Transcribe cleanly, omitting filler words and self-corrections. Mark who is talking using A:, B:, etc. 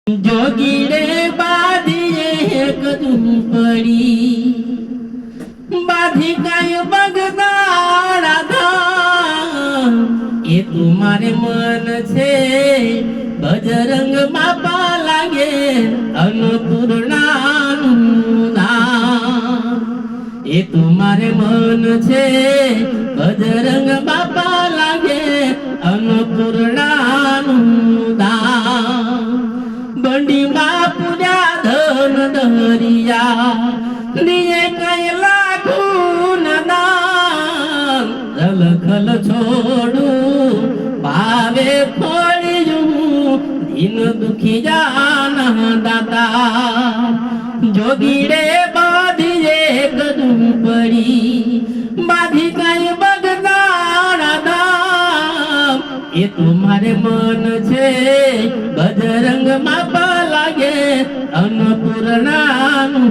A: जोगीड़े बाधिए एक झूंपड़ी बाधी काय बगदाड़ा धाम ये तुम्हारे मन छे बजरंग बापा लागे अन्नपूर्णाનું धाम ये तुम्हारे मन छे बजरंग बापा लागे अन्नपूर्णाનું धाम बंडी बापुरा धन धरिया दिए कई लाखून दान रलखल छोड़ू भावे फोड़ू दिन दुखी जान दाता जोगीड़े बाधिए कदू पड़ी बाधी कई बगदाड़ा दाम ये तुम्हारे मन छे बजरंग बापा लागे अन्नपूर्णाનું